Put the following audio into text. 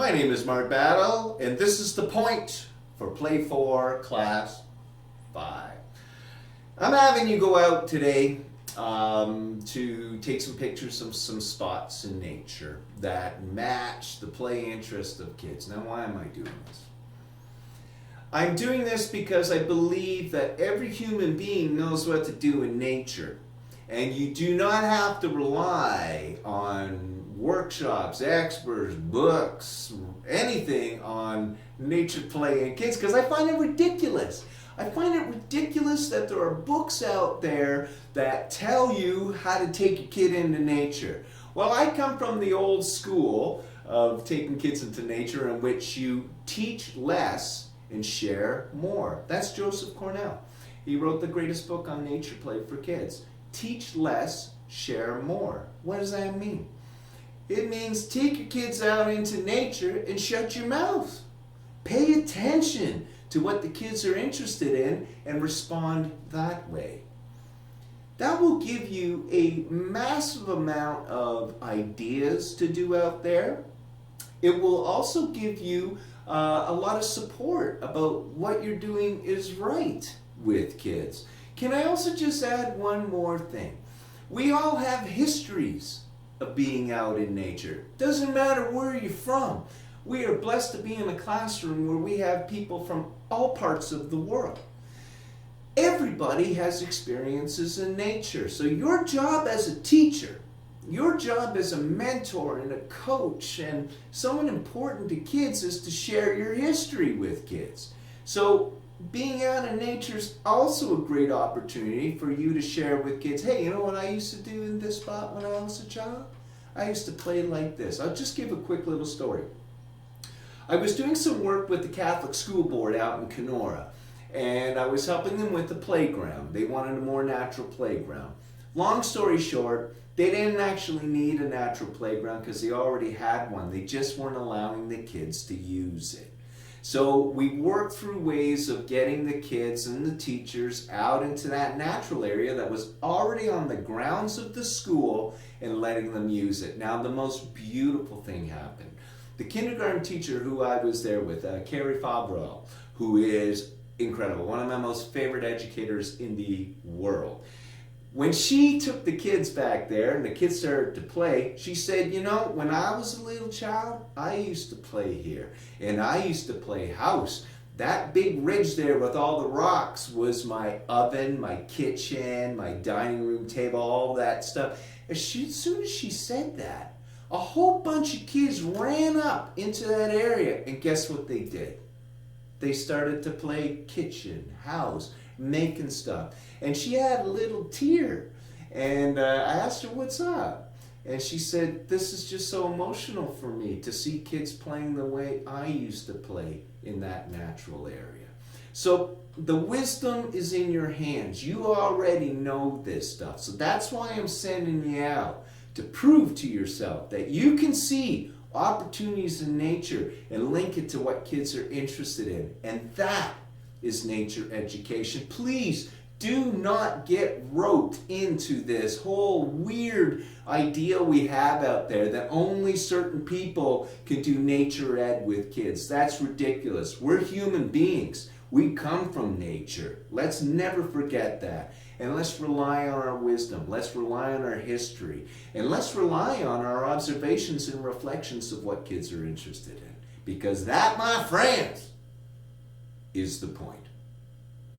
My name is Marc and this is The Point for Play 4 Class 5. I'm having you go out today to take some pictures of some spots in nature that match the play interest of kids. Now, why am I doing this? I'm doing this because I believe that every human being knows what to do in nature. And you do not have to rely on workshops, experts, books, anything on nature play and kids, because I find it ridiculous. I find it ridiculous that there are books out there that tell you how to take a kid into nature. Well, I come from the old school of taking kids into nature in which you teach less and share more. That's Joseph Cornell. He wrote the greatest book on nature play for kids. Teach less, share more. What does that mean? It means take your kids out into nature and shut your mouth. Pay attention to what the kids are interested in and respond that way. That will give you a massive amount of ideas to do out there. It will also give you a lot of support about what you're doing is right with kids. Can I also just add one more thing? We all have histories of being out in nature. Doesn't matter where you're from. We are blessed to be in a classroom where we have people from all parts of the world. Everybody has experiences in nature. So your job as a teacher, your job as a mentor and a coach and someone important to kids is to share your history with kids. So being out in nature is also a great opportunity for you to share with kids, hey, you know what I used to do in this spot when I was a child? I used to play like this. I'll just give a quick little story. I was doing some work with the Catholic School Board out in Kenora, and I was helping them with the playground. They wanted a more natural playground. Long story short, they didn't actually need a natural playground because they already had one. They just weren't allowing the kids to use it. So we worked through ways of getting the kids and the teachers out into that natural area that was already on the grounds of the school and letting them use it. Now the most beautiful thing happened. The kindergarten teacher who I was there with, Carrie Fabrel, who is incredible, one of my most favorite educators in the world. When she took the kids back there and the kids started to play, she said, you know, when I was a little child, I used to play here. And I used to play house. That big ridge there with all the rocks was my oven, my kitchen, my dining room table, all that stuff. As soon as she said that, a whole bunch of kids ran up into that area. And guess what they did? They started to play kitchen, house, making stuff. And she had a little tear. And I asked her, what's up? And she said, this is just so emotional for me to see kids playing the way I used to play in that natural area. So the wisdom is in your hands. You already know this stuff. So that's why I'm sending you out to prove to yourself that you can see opportunities in nature and link it to what kids are interested in. And that is nature education. Please do not get roped into this whole weird idea we have out there that only certain people can do nature ed with kids. That's ridiculous. We're human beings. We come from nature. Let's never forget that. And let's rely on our wisdom. Let's rely on our history. And let's rely on our observations and reflections of what kids are interested in. Because that, my friends, is the point.